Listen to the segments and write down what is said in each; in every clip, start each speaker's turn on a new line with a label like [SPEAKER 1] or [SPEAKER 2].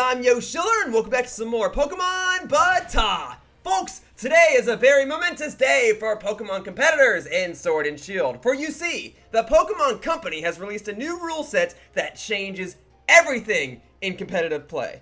[SPEAKER 1] I'm Yoshiller, and welcome back to some more Pokemon BATAW! Folks, today is a very momentous day for Pokemon competitors in Sword and Shield. For you see, the Pokemon Company has released a new rule set that changes everything in competitive play.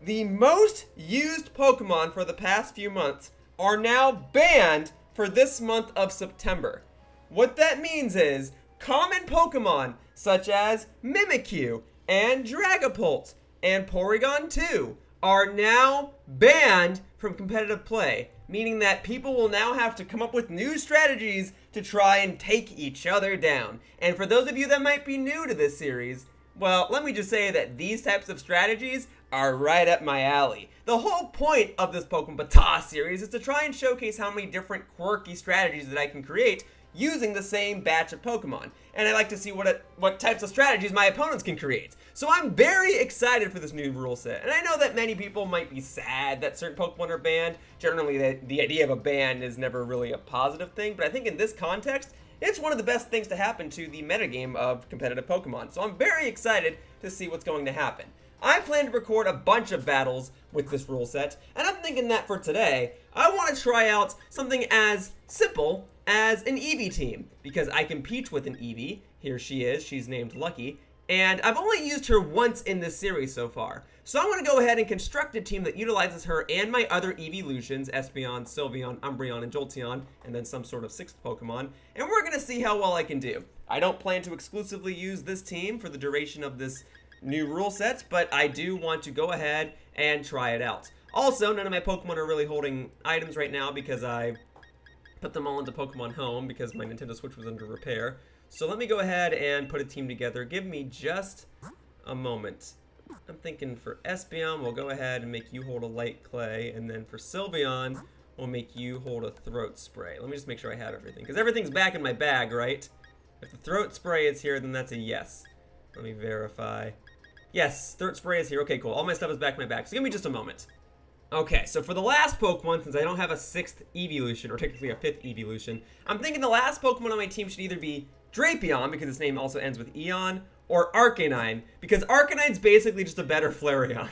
[SPEAKER 1] The most used Pokemon for the past few months are now banned for this month of September. What that means is, common Pokemon such as Mimikyu and Dragapult and Porygon 2 are now banned from competitive play, meaning that people will now have to come up with new strategies to try and take each other down. And for those of you that might be new to this series, well, let me just say that these types of strategies are right up my alley. The whole point of this Pokemon BATAW series is to try and showcase how many different quirky strategies that I can create using the same batch of Pokemon. And I like to see what types of strategies my opponents can create. So I'm very excited for this new rule set. And I know that many people might be sad that certain Pokemon are banned. Generally, the idea of a ban is never really a positive thing. But I think in this context, it's one of the best things to happen to the metagame of competitive Pokemon. So I'm very excited to see what's going to happen. I plan to record a bunch of battles with this rule set, and I'm thinking that for today, I want to try out something as simple as an Eevee team, because I compete with an Eevee. Here she is, she's named Lucky, and I've only used her once in this series so far. So I'm going to go ahead and construct a team that utilizes her and my other Eeveelutions, Espeon, Sylveon, Umbreon, and Jolteon, and then some sort of sixth Pokemon, and we're going to see how well I can do. I don't plan to exclusively use this team for the duration of this new rule sets, but I do want to go ahead and try it out. Also, none of my Pokemon are really holding items right now because I put them all into Pokemon Home because my Nintendo Switch was under repair. So let me go ahead and put a team together. Give me just a moment. I'm thinking for Espeon, we'll go ahead and make you hold a light clay, and then for Sylveon, we'll make you hold a throat spray. Let me just make sure I have everything, because everything's back in my bag, right? If the throat spray is here, then that's a yes. Let me verify. Yes, throat spray is here. Okay, cool. All my stuff is back in my bag, so give me just a moment. Okay, so for the last Pokemon, since I don't have a sixth Eeveelution, or technically a fifth Eeveelution, I'm thinking the last Pokemon on my team should either be Drapion, because its name also ends with Eon, or Arcanine, because Arcanine's basically just a better Flareon.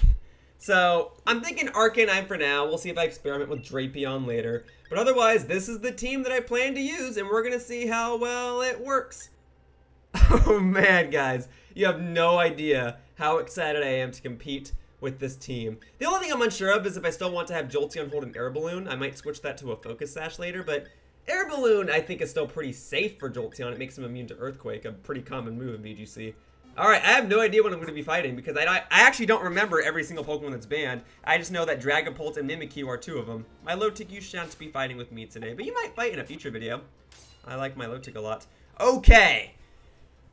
[SPEAKER 1] So, I'm thinking Arcanine for now. We'll see if I experiment with Drapion later. But otherwise, this is the team that I plan to use, and we're going to see how well it works. Oh man, guys, you have no idea how excited I am to compete with this team. The only thing I'm unsure of is if I still want to have Jolteon hold an air balloon. I might switch that to a focus sash later, but air balloon I think is still pretty safe for Jolteon. It makes him immune to earthquake, a pretty common move in VGC. Alright, I have no idea what I'm going to be fighting because I actually don't remember every single Pokemon that's banned. I just know that Dragapult and Mimikyu are two of them. My Lotic, you shan't be fighting with me today, but you might fight in a future video. I like my Lotic a lot. Okay,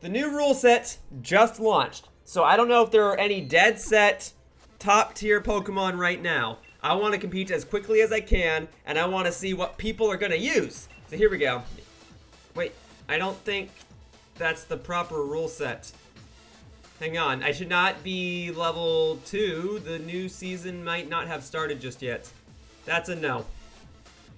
[SPEAKER 1] the new rule set just launched. So I don't know if there are any dead set top tier Pokemon right now. I want to compete as quickly as I can, and I want to see what people are going to use. So here we go. Wait, I don't think that's the proper rule set. Hang on, I should not be level 2. The new season might not have started just yet. That's a no.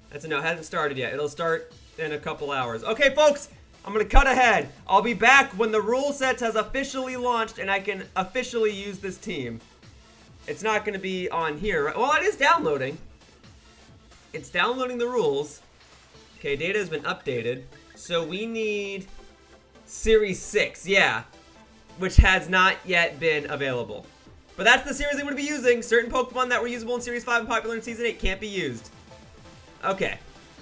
[SPEAKER 1] That's a no, it hasn't started yet. It'll start in a couple hours. Okay, folks, I'm going to cut ahead. I'll be back when the rule set has officially launched and I can officially use this team. It's not going to be on here. Well, it is downloading. It's downloading the rules. Okay, data has been updated. So we need Series 6, yeah, which has not yet been available. But that's the series I'm going to be using. Certain Pokemon that were usable in Series 5 and popular in Season 8 can't be used. Okay,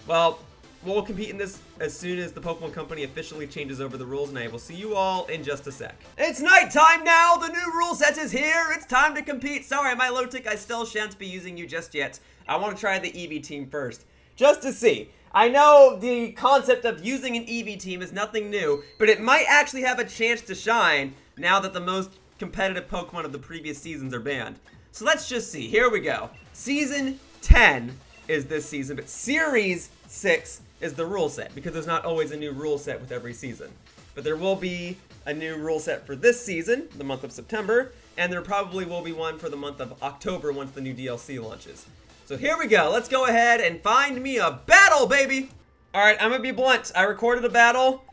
[SPEAKER 1] well, we'll compete in this as soon as the Pokemon Company officially changes over the rules, and I will see you all in just a sec. It's nighttime now! The new rule set is here! It's time to compete! Sorry, my Lotic, I still shan't be using you just yet. I want to try the Eevee team first, just to see. I know the concept of using an Eevee team is nothing new, but it might actually have a chance to shine now that the most competitive Pokemon of the previous seasons are banned. So let's just see. Here we go. Season 10 is this season, but Series 6 is the rule set, because there's not always a new rule set with every season. But there will be a new rule set for this season, the month of September, and there probably will be one for the month of October once the new DLC launches. So here we go. Let's go ahead and find me a battle, baby! Alright, I'm gonna be blunt. I recorded a battle,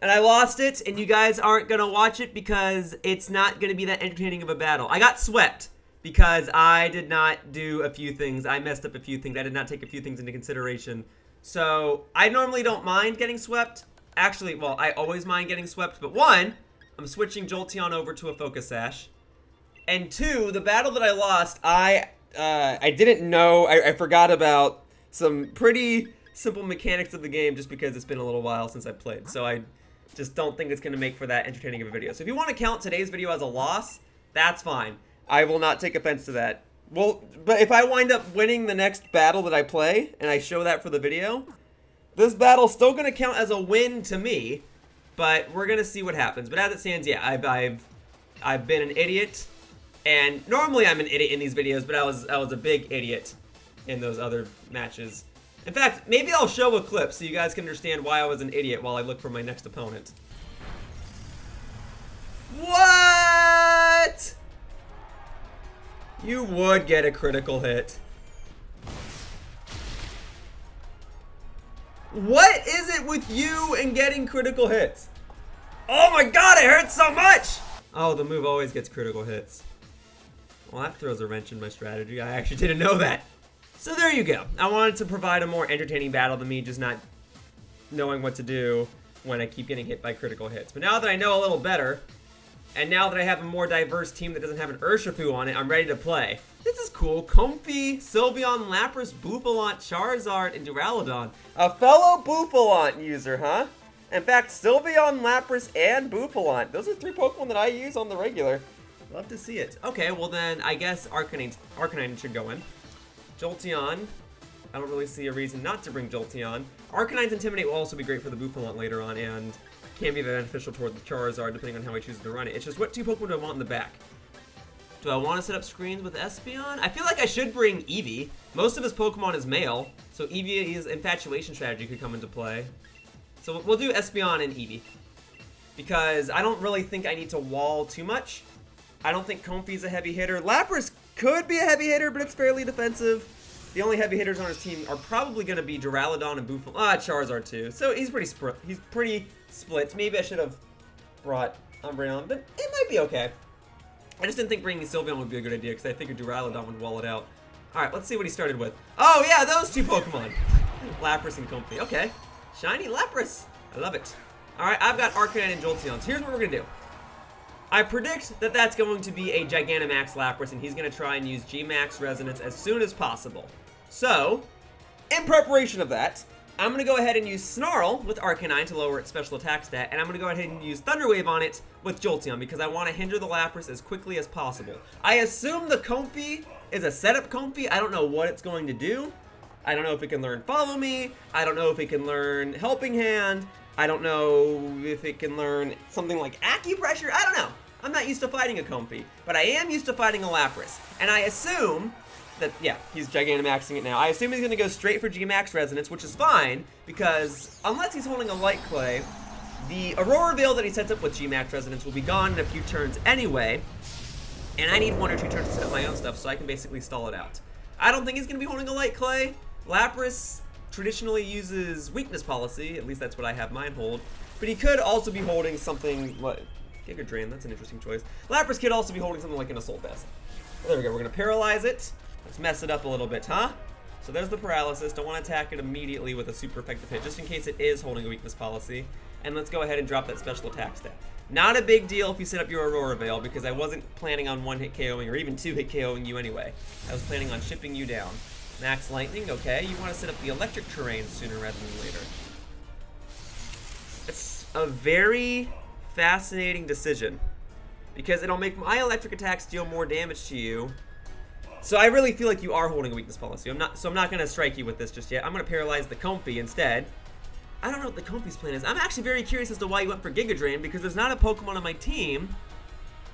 [SPEAKER 1] and I lost it, and you guys aren't gonna watch it because it's not gonna be that entertaining of a battle. I got swept. because I did not do a few things. I messed up a few things. I did not take a few things into consideration. So I normally don't mind getting swept. Actually, well, I always mind getting swept. But one, I'm switching Jolteon over to a Focus Sash. And two, the battle that I lost, I didn't know. I forgot about some pretty simple mechanics of the game just because it's been a little while since I played. So I just don't think it's going to make for that entertaining of a video. So if you want to count today's video as a loss, that's fine. I will not take offense to that. Well, but if I wind up winning the next battle that I play, and I show that for the video, this battle's still going to count as a win to me, but we're going to see what happens. But as it stands, yeah, I've been an idiot, and normally I'm an idiot in these videos, but I was a big idiot in those other matches. In fact, maybe I'll show a clip so you guys can understand why I was an idiot while I look for my next opponent. What? You would get a critical hit. What is it with you and getting critical hits? Oh my god, it hurts so much! Oh, the move always gets critical hits. Well, that throws a wrench in my strategy. I actually didn't know that. So there you go. I wanted to provide a more entertaining battle than me just not knowing what to do when I keep getting hit by critical hits. But now that I know a little better, and now that I have a more diverse team that doesn't have an Urshifu on it, I'm ready to play. This is cool. Comfey, Sylveon, Lapras, Bouffalant, Charizard, and Duraludon. A fellow Bouffalant user, huh? In fact, Sylveon, Lapras, and Bouffalant. Those are 3 Pokemon that I use on the regular. Love to see it. Okay, well then, I guess Arcanine should go in. Jolteon. I don't really see a reason not to bring Jolteon. Arcanine's Intimidate will also be great for the Bouffalant later on, and can be beneficial toward the Charizard depending on how he chooses to run it. It's just what 2 Pokemon do I want in the back? Do I want to set up screens with Espeon? I feel like I should bring Eevee. Most of his Pokemon is male, so Eevee's infatuation strategy could come into play. So we'll do Espeon and Eevee, because I don't really think I need to wall too much. I don't think Comfey's a heavy hitter. Lapras could be a heavy hitter, but it's fairly defensive. The only heavy hitters on his team are probably going to be Duraludon and Bouffalant. Charizard too. So he's pretty split. Maybe I should have brought Umbreon, but it might be okay. I just didn't think bringing Sylveon would be a good idea because I figured Duraludon would wall it out. All right, let's see what he started with. Oh yeah, those 2 Pokemon. Lapras and Comfey. Okay, shiny Lapras. I love it. All right, I've got Arcanine and Jolteon. So here's what we're going to do. I predict that that's going to be a Gigantamax Lapras, and he's going to try and use G-Max Resonance as soon as possible. So, in preparation of that, I'm going to go ahead and use Snarl with Arcanine to lower its special attack stat, and I'm going to go ahead and use Thunder Wave on it with Jolteon because I want to hinder the Lapras as quickly as possible. I assume the Comfey is a setup Comfey. I don't know what it's going to do. I don't know if it can learn Follow Me. I don't know if it can learn Helping Hand. I don't know if it can learn something like Acupressure. I don't know. I'm not used to fighting a Comfey, but I am used to fighting a Lapras. And I assume that, yeah, he's Gigantamaxing it now. I assume he's going to go straight for G-Max Resonance, which is fine, because unless he's holding a Light Clay, the Aurora Veil that he sets up with G-Max Resonance will be gone in a few turns anyway, and I need 1 or 2 turns to set up my own stuff, so I can basically stall it out. I don't think he's going to be holding a Light Clay. Lapras traditionally uses Weakness Policy, at least that's what I have mine hold, but he could also be holding something like Giga Drain. That's an interesting choice. Lapras could also be holding something like an Assault Vest. There we go. We're going to paralyze it. Let's mess it up a little bit, huh? So there's the paralysis. Don't want to attack it immediately with a super effective hit, just in case it is holding a Weakness Policy. And let's go ahead and drop that special attack stat. Not a big deal if you set up your Aurora Veil, because I wasn't planning on 1-hit KOing or even 2-hit KOing you anyway. I was planning on shipping you down. Max Lightning, okay. You want to set up the electric terrain sooner rather than later. It's a very fascinating decision, because it'll make my electric attacks deal more damage to you. So I really feel like you are holding a Weakness Policy. I'm not going to strike you with this just yet. I'm going to paralyze the Comfey instead. I don't know what the Comfey's plan is. I'm actually very curious as to why you went for Giga Drain, because there's not a Pokemon on my team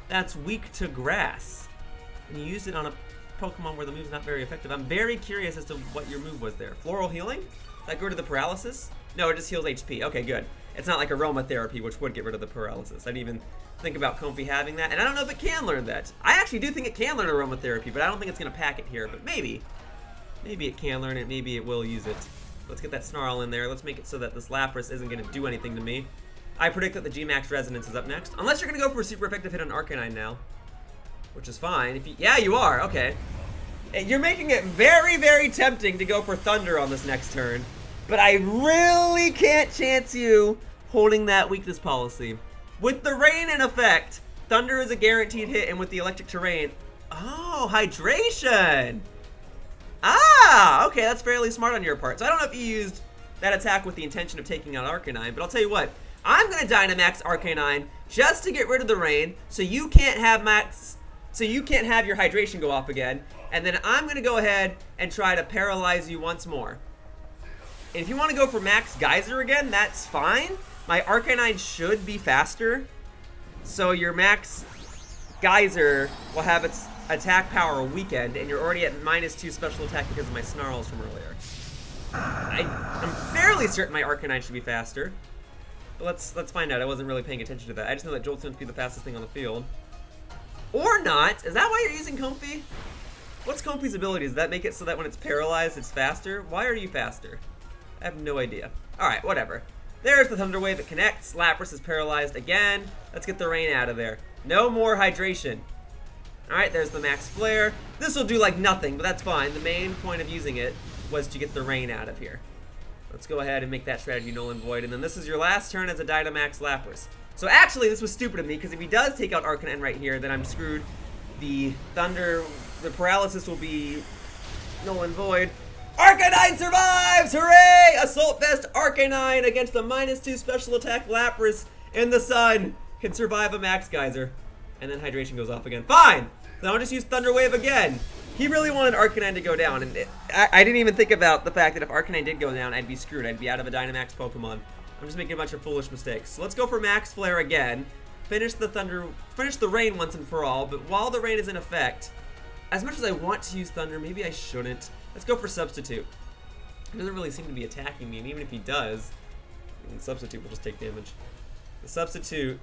[SPEAKER 1] that's weak to grass. And you used it on a Pokemon where the move's not very effective. I'm very curious as to what your move was there. Floral Healing? Does that go to the paralysis? No, it just heals HP. Okay, good. It's not like Aromatherapy, which would get rid of the paralysis. I didn't even think about Comfey having that, and I don't know if it can learn that. I actually do think it can learn Aromatherapy, but I don't think it's going to pack it here, but maybe. Maybe it can learn it, maybe it will use it. Let's get that Snarl in there. Let's make it so that this Lapras isn't going to do anything to me. I predict that the G-Max Resonance is up next. Unless you're going to go for a super effective hit on Arcanine now. which is fine. If you, yeah, you are. Okay. You're making it very, very tempting to go for Thunder on this next turn, but I really can't chance you holding that weakness policy. With the rain in effect, Thunder is a guaranteed hit, and with the electric terrain, oh, hydration. Ah, okay, that's fairly smart on your part. So I don't know if you used that attack with the intention of taking out Arcanine, but I'll tell you what, I'm gonna Dynamax Arcanine just to get rid of the rain, so you can't have your hydration go off again, and then I'm gonna go ahead and try to paralyze you once more. And if you want to go for Max Geyser again, that's fine. My Arcanine should be faster, so your Max Geyser will have its attack power weakened, and you're already at -2 special attack because of my snarls from earlier. I'm fairly certain my Arcanine should be faster, but let's find out. I wasn't really paying attention to that. I just know that Jolteon should be the fastest thing on the field. Or not. Is that why you're using Comfey? What's Comfey's ability? Does that make it so that when it's paralyzed, it's faster? Why are you faster? I have no idea. Alright, whatever. There's the Thunder Wave. It connects. Lapras is paralyzed again. Let's get the rain out of there. No more hydration. Alright, there's the Max Flare. This will do like nothing, but that's fine. The main point of using it was to get the rain out of here. Let's go ahead and make that strategy null and void. And then this is your last turn as a Dynamax Lapras. So actually, this was stupid of me, because if he does take out Arcanine right here, then I'm screwed. The paralysis will be null and void. Arcanine survives! Hooray! Assault Vest Arcanine against the -2 special attack Lapras in the sun can survive a Max Geyser. And then hydration goes off again. Fine! Then I'll just use Thunder Wave again. He really wanted Arcanine to go down, and I didn't even think about the fact that if Arcanine did go down, I'd be screwed. I'd be out of a Dynamax Pokemon. I'm just making a bunch of foolish mistakes. So let's go for Max Flare again. Finish the rain once and for all, but while the rain is in effect, as much as I want to use Thunder, maybe I shouldn't. Let's go for Substitute. He doesn't really seem to be attacking me, and even if he does, Substitute will just take damage. The Substitute,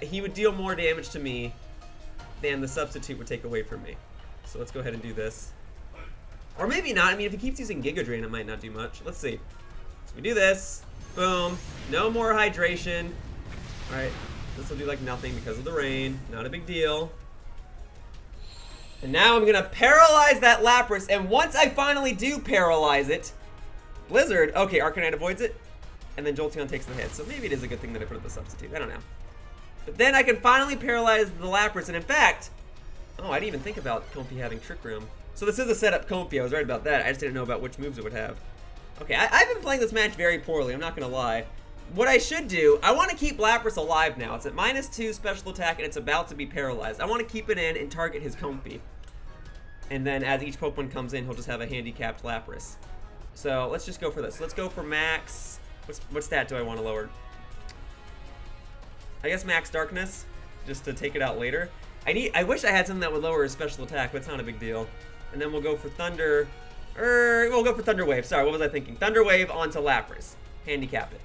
[SPEAKER 1] he would deal more damage to me than the Substitute would take away from me. So let's go ahead and do this. Or maybe not. I mean, if he keeps using Giga Drain, it might not do much. Let's see. So we do this. Boom. No more hydration. Alright. This will do like nothing because of the rain. Not a big deal. And now I'm gonna paralyze that Lapras, and once I finally do paralyze it, Blizzard, okay, Arcanine avoids it, and then Jolteon takes the hit. So maybe it is a good thing that I put up the Substitute. I don't know. But then I can finally paralyze the Lapras, and in fact, oh, I didn't even think about Comfey having Trick Room. So this is a setup Comfey, I was right about that. I just didn't know about which moves it would have. Okay, I've been playing this match very poorly, I'm not gonna lie. What I should do, I want to keep Lapras alive now. It's at -2 special attack, and it's about to be paralyzed. I want to keep it in and target his Comfey. And then as each Pokemon comes in, he'll just have a handicapped Lapras. So let's just go for this. Let's go for Max. What stat do I want to lower? I guess Max Darkness, just to take it out later. I wish I had something that would lower his special attack, but it's not a big deal. And then we'll go for Thunder. We'll go for Thunder Wave. Sorry, what was I thinking? Thunder Wave onto Lapras. Handicap it.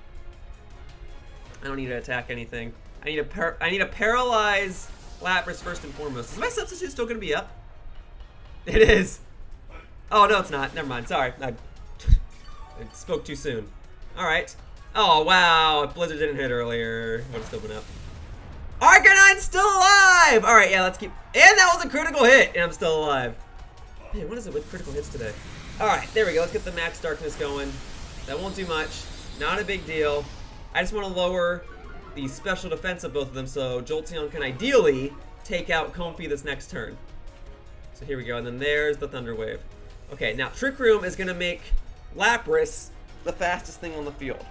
[SPEAKER 1] I don't need to attack anything. I need to paralyze Lapras first and foremost. Is my Substitute still going to be up? It is. Oh, no, it's not. Never mind. Sorry. I spoke too soon. All right. Oh, wow. If Blizzard didn't hit earlier, it would have still been up. Arcanine's still alive! All right, yeah, let's keep... And that was a critical hit, and I'm still alive. Man, what is it with critical hits today? All right, there we go. Let's get the Max Darkness going. That won't do much. Not a big deal. I just want to lower the special defense of both of them so Jolteon can ideally take out Comfey this next turn. So here we go, and then there's the Thunder Wave. Okay, now Trick Room is going to make Lapras the fastest thing on the field,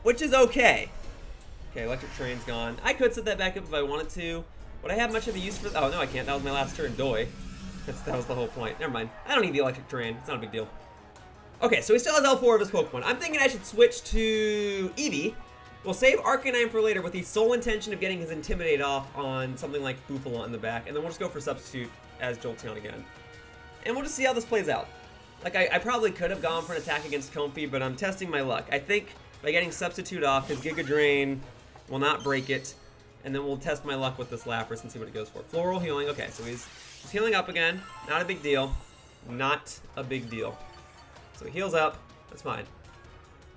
[SPEAKER 1] which is okay. Okay, Electric Terrain's gone. I could set that back up if I wanted to. Would I have much of a use for... Oh, no, I can't. That was my last turn. Doi. That was the whole point. Never mind. I don't need the Electric Terrain. It's not a big deal. Okay, so he still has L4 of his Pokemon. I'm thinking I should switch to Eevee. We'll save Arcanine for later with the sole intention of getting his Intimidate off on something like Bouffalant in the back. And then we'll just go for Substitute as Jolteon again. And we'll just see how this plays out. Like, I probably could have gone for an attack against Comfey, but I'm testing my luck. I think by getting Substitute off, his Giga Drain will not break it. And then we'll test my luck with this Lapras and see what it goes for. Floral Healing. Okay, so he's healing up again. Not a big deal. Not a big deal. So he heals up. That's fine.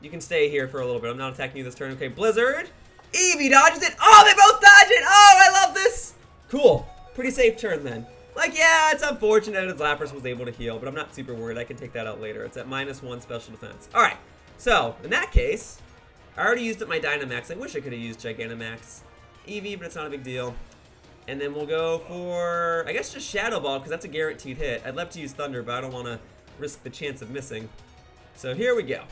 [SPEAKER 1] You can stay here for a little bit. I'm not attacking you this turn. Okay, Blizzard. Eevee dodges it. Oh, they both dodge it. Oh, I love this. Cool. Pretty safe turn then. Like, yeah, it's unfortunate that Lapras was able to heal, but I'm not super worried. I can take that out later. It's at -1 special defense. Alright, so, in that case, I already used up my Dynamax. I wish I could have used Gigantamax Eevee, but it's not a big deal. And then we'll go for, I guess, just Shadow Ball, because that's a guaranteed hit. I'd love to use Thunder, but I don't want to risk the chance of missing. So here we go.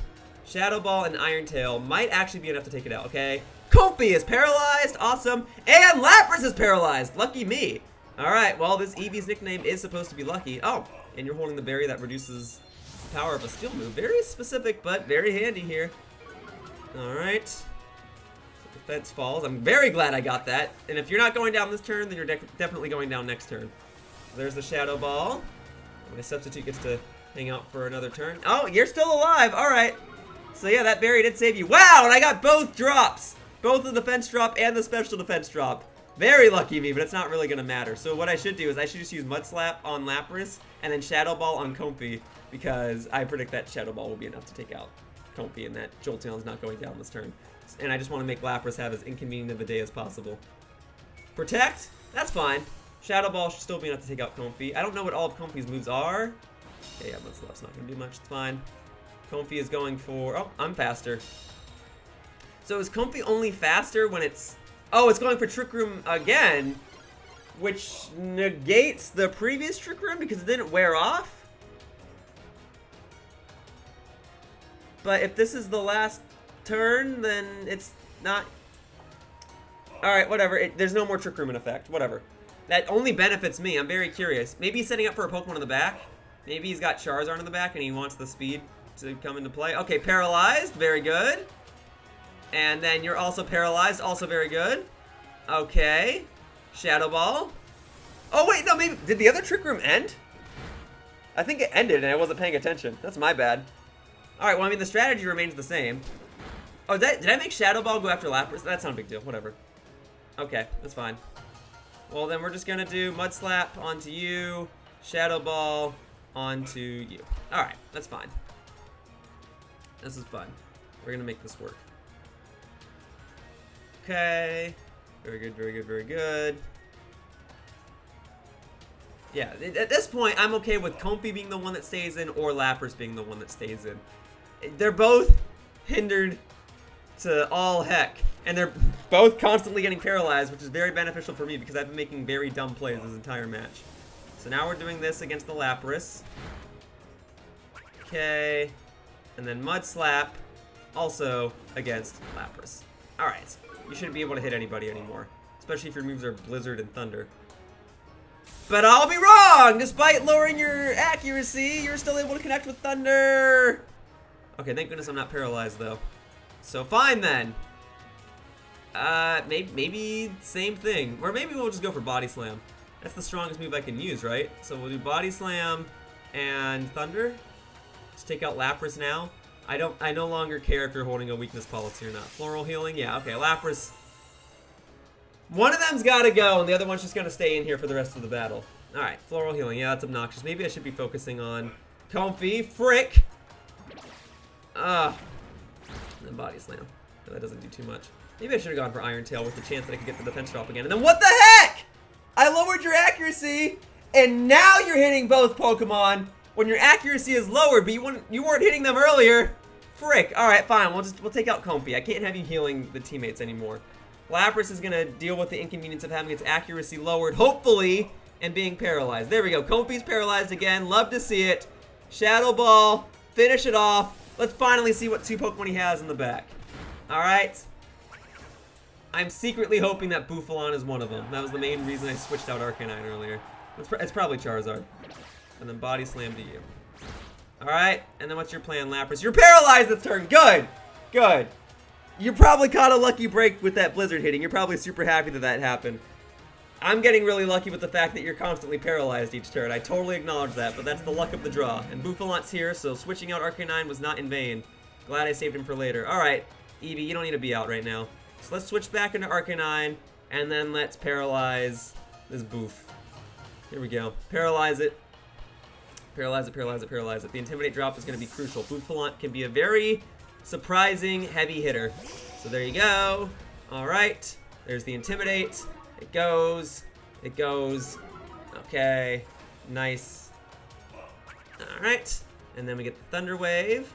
[SPEAKER 1] Shadow Ball and Iron Tail might actually be enough to take it out, okay? Comfey is paralyzed, awesome. And Lapras is paralyzed, lucky me. Alright, well, this Eevee's nickname is supposed to be lucky. Oh, and you're holding the berry that reduces the power of a steel move. Very specific, but very handy here. Alright. So defense falls. I'm very glad I got that. And if you're not going down this turn, then you're definitely going down next turn. There's the Shadow Ball. My substitute gets to hang out for another turn. Oh, you're still alive. Alright. So yeah, that berry did save you. Wow, and I got both drops. Both the defense drop and the special defense drop. Very lucky me, but it's not really going to matter. So what I should do is I should just use Mud Slap on Lapras and then Shadow Ball on Comfey, because I predict that Shadow Ball will be enough to take out Comfey and that Jolteon's not going down this turn. And I just want to make Lapras have as inconvenient of a day as possible. Protect? That's fine. Shadow Ball should still be enough to take out Comfey. I don't know what all of Comfey's moves are. Okay, yeah, Mud Slap's not going to do much. It's fine. Comfey is going for... Oh, I'm faster. So is Comfey only faster when it's... Oh, it's going for Trick Room again, which negates the previous Trick Room because it didn't wear off. But if this is the last turn, then it's not... Alright, whatever. There's no more Trick Room in effect. Whatever. That only benefits me. I'm very curious. Maybe he's setting up for a Pokemon in the back. Maybe he's got Charizard in the back and he wants the speed to come into play. Okay, paralyzed. Very good. And then you're also paralyzed. Also very good. Okay. Shadow Ball. Oh, wait. No, maybe... Did the other Trick Room end? I think it ended and I wasn't paying attention. That's my bad. Alright, well, I mean, the strategy remains the same. Oh, did I make Shadow Ball go after Lapras? That's not a big deal. Whatever. Okay, that's fine. Well, then we're just going to do Mud Slap onto you. Shadow Ball onto you. Alright, that's fine. This is fun. We're going to make this work. Okay. Very good, very good, very good. Yeah, at this point, I'm okay with Comfey being the one that stays in or Lapras being the one that stays in. They're both hindered to all heck. And they're both constantly getting paralyzed, which is very beneficial for me because I've been making very dumb plays this entire match. So now we're doing this against the Lapras. Okay. And then Mud Slap also against Lapras. Alright. You shouldn't be able to hit anybody anymore. Especially if your moves are Blizzard and Thunder. But I'll be wrong! Despite lowering your accuracy, you're still able to connect with Thunder! Okay, thank goodness I'm not paralyzed, though. So fine, then. Maybe same thing. Or maybe we'll just go for Body Slam. That's the strongest move I can use, right? So we'll do Body Slam and Thunder. Just take out Lapras now. I no longer care if you're holding a weakness policy or not. Floral Healing? Yeah, okay, Lapras. One of them's gotta go, and the other one's just gonna stay in here for the rest of the battle. Alright, Floral Healing. Yeah, that's obnoxious. Maybe I should be focusing on Comfey. Frick! And then Body Slam. But that doesn't do too much. Maybe I should have gone for Iron Tail with the chance that I could get the defense drop again. And then what the heck? I lowered your accuracy, and now you're hitting both Pokemon when your accuracy is lowered, but you weren't hitting them earlier. Frick. Alright, fine. We'll take out Comfey. I can't have you healing the teammates anymore. Lapras is going to deal with the inconvenience of having its accuracy lowered, hopefully, and being paralyzed. There we go. Comfey's paralyzed again. Love to see it. Shadow Ball. Finish it off. Let's finally see what two Pokemon he has in the back. Alright. I'm secretly hoping that Bouffalant is one of them. That was the main reason I switched out Arcanine earlier. It's probably Charizard. And then Body Slam to you. Alright, and then what's your plan, Lapras? You're paralyzed this turn! Good! Good. You probably caught a lucky break with that Blizzard hitting. You're probably super happy that that happened. I'm getting really lucky with the fact that you're constantly paralyzed each turn. I totally acknowledge that, but that's the luck of the draw. And Bouffalant's here, so switching out Arcanine was not in vain. Glad I saved him for later. Alright, Eevee, you don't need to be out right now. So let's switch back into Arcanine, and then let's paralyze this Boof. Here we go. Paralyze it. Paralyze it, paralyze it, paralyze it. The Intimidate drop is going to be crucial. Bouffalant can be a very surprising heavy hitter. So there you go. Alright. There's the Intimidate. It goes. It goes. Okay. Nice. Alright. And then we get the Thunder Wave.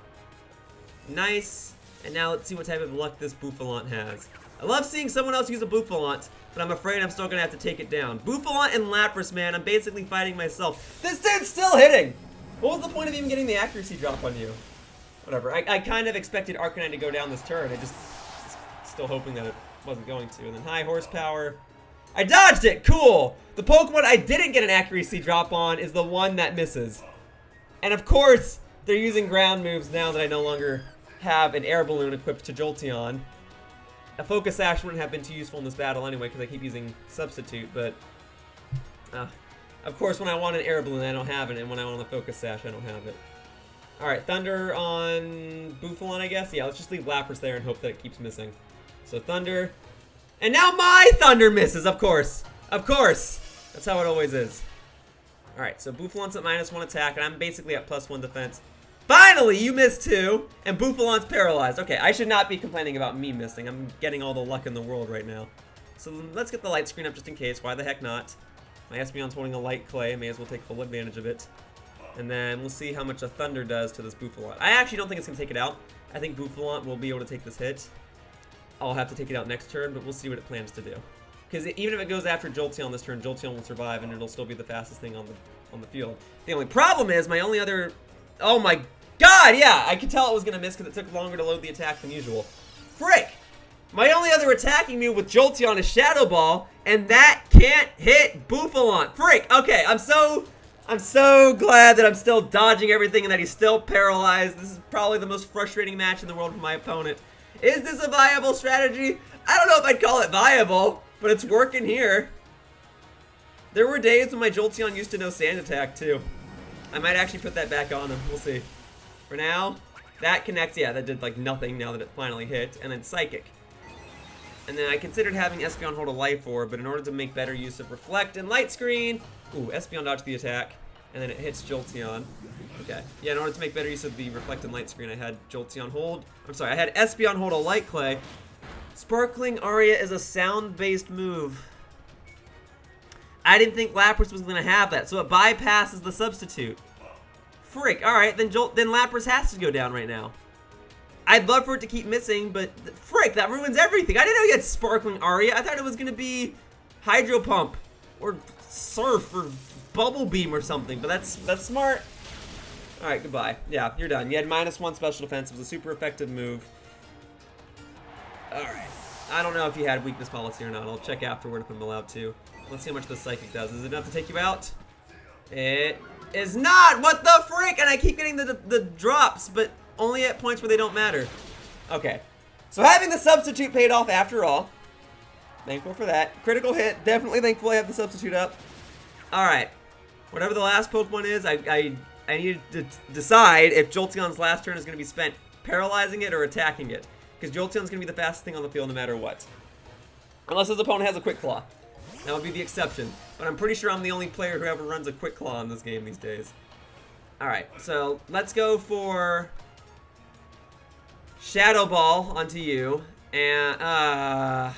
[SPEAKER 1] Nice. And now let's see what type of luck this Bouffalant has. I love seeing someone else use a Bouffalant, but I'm afraid I'm still going to have to take it down. Bouffalant and Lapras, man. I'm basically fighting myself. This dude's still hitting! What was the point of even getting the accuracy drop on you? Whatever. I kind of expected Arcanine to go down this turn. I just still hoping that it wasn't going to. And then high horsepower. I dodged it! Cool! The Pokemon I didn't get an accuracy drop on is the one that misses. And of course, they're using ground moves now that I no longer have an air balloon equipped to Jolteon. A Focus Sash wouldn't have been too useful in this battle anyway because I keep using Substitute, but of course when I want an air balloon I don't have it, and when I want a Focus Sash I don't have it. Alright, Thunder on Bouffalant, I guess? Yeah, let's just leave Lapras there and hope that it keeps missing. So Thunder. And now my Thunder misses, of course! Of course! That's how it always is. Alright, so Bouffalant's at -1 attack, and I'm basically at +1 defense. Finally, you missed too! And Bouffalant's paralyzed. Okay, I should not be complaining about me missing. I'm getting all the luck in the world right now. So let's get the light screen up just in case. Why the heck not? My Espeon's holding a light clay. May as well take full advantage of it. And then we'll see how much a Thunder does to this Bouffalant. I actually don't think it's going to take it out. I think Bouffalant will be able to take this hit. I'll have to take it out next turn, but we'll see what it plans to do. Because even if it goes after Jolteon this turn, Jolteon will survive, and it'll still be the fastest thing on the field. The only problem is my only other... Oh my god, yeah! I could tell it was going to miss because it took longer to load the attack than usual. Frick! My only other attacking move with Jolteon is Shadow Ball, and that can't hit Bouffalant. Frick! Okay, I'm so glad that I'm still dodging everything and that he's still paralyzed. This is probably the most frustrating match in the world for my opponent. Is this a viable strategy? I don't know if I'd call it viable, but it's working here. There were days when my Jolteon used to know Sand Attack too. I might actually put that back on him. We'll see. For now, that connects. Yeah, that did like nothing now that it finally hit. And then Psychic. And then I considered having Espeon hold a Life Orb, but in order to make better use of Reflect and Light Screen... Ooh, Espeon dodged the attack. And then it hits Jolteon. Okay. Yeah, in order to make better use of the Reflect and Light Screen, I had Jolteon hold... I'm sorry, I had Espeon hold a Light Clay. Sparkling Aria is a sound-based move. I didn't think Lapras was going to have that, so it bypasses the substitute. Frick. Alright, then Lapras has to go down right now. I'd love for it to keep missing, but frick, that ruins everything. I didn't know you had Sparkling Aria. I thought it was going to be Hydro Pump or Surf or Bubble Beam or something, but that's smart. Alright, goodbye. Yeah, you're done. You had -1 special defense. It was a super effective move. Alright. I don't know if you had weakness policy or not. I'll check afterward if I'm allowed to. Let's see how much the Psychic does. Is it enough to take you out? It is not! What the frick? And I keep getting the drops, but only at points where they don't matter. Okay. So having the substitute paid off after all. Thankful for that. Critical hit. Definitely thankful I have the substitute up. Alright. Whatever the last Pokemon is, I need to decide if Jolteon's last turn is going to be spent paralyzing it or attacking it. Because Jolteon's going to be the fastest thing on the field no matter what. Unless his opponent has a Quick Claw. That would be the exception. But I'm pretty sure I'm the only player who ever runs a Quick Claw in this game these days. Alright, so let's go for Shadow Ball onto you. And I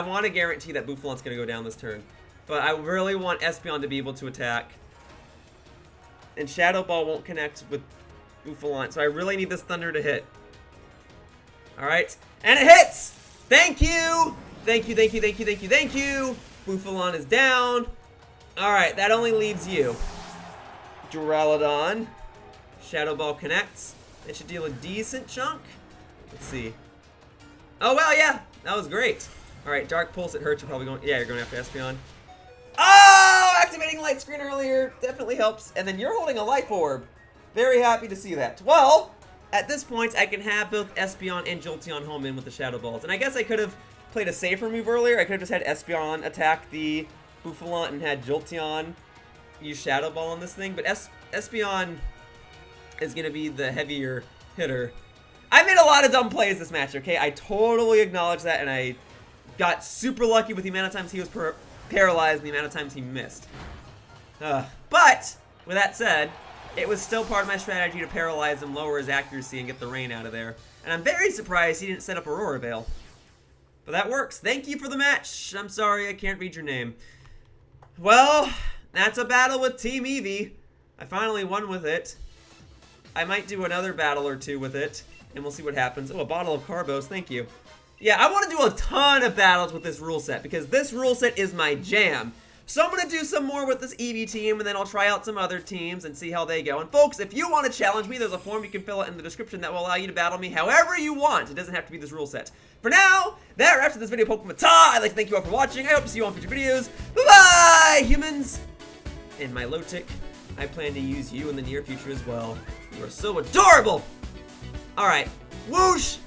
[SPEAKER 1] want to guarantee that Bouffalant's going to go down this turn. But I really want Espeon to be able to attack. And Shadow Ball won't connect with Bouffalant, so I really need this Thunder to hit. Alright, and it hits! Thank you! Thank you, thank you, thank you, thank you, thank you! Bouffalant is down. Alright, that only leaves you. Duraludon. Shadow Ball connects. It should deal a decent chunk. Let's see. Oh, well, yeah. That was great. Alright, Dark Pulse, it hurts. You're probably going... Yeah, you're going after Espeon. Oh! Activating Light Screen earlier definitely helps. And then you're holding a Life Orb. Very happy to see that. Well, at this point, I can have both Espeon and Jolteon home in with the Shadow Balls. And I guess I could have played a safer move earlier. I could have just had Espeon attack the Bouffalant and had Jolteon use Shadow Ball on this thing. But Espeon is going to be the heavier hitter. I made a lot of dumb plays this match, okay? I totally acknowledge that, and I got super lucky with the amount of times he was paralyzed and the amount of times he missed. But, with that said, it was still part of my strategy to paralyze him, lower his accuracy, and get the rain out of there. And I'm very surprised he didn't set up Aurora Veil. But that works. Thank you for the match. I'm sorry, I can't read your name. Well, that's a battle with Team Eevee. I finally won with it. I might do another battle or two with it, and we'll see what happens. Oh, a bottle of Carbos, thank you. Yeah, I want to do a ton of battles with this rule set, because this rule set is my jam. So I'm going to do some more with this Eevee team, and then I'll try out some other teams and see how they go. And folks, if you want to challenge me, there's a form you can fill out in the description that will allow you to battle me however you want. It doesn't have to be this rule set. For now, that wraps up this video of Pokemon BATAW. I'd like to thank you all for watching. I hope to see you all in future videos. Bye-bye, humans! And my low tick, I plan to use you in the near future as well. You are so adorable! Alright, whoosh!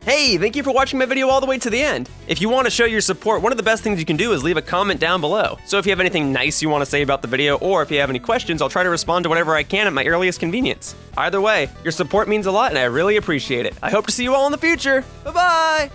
[SPEAKER 1] Hey, thank you for watching my video all the way to the end. If you want to show your support, one of the best things you can do is leave a comment down below. So if you have anything nice you want to say about the video, or if you have any questions, I'll try to respond to whatever I can at my earliest convenience. Either way, your support means a lot and I really appreciate it. I hope to see you all in the future. Bye-bye!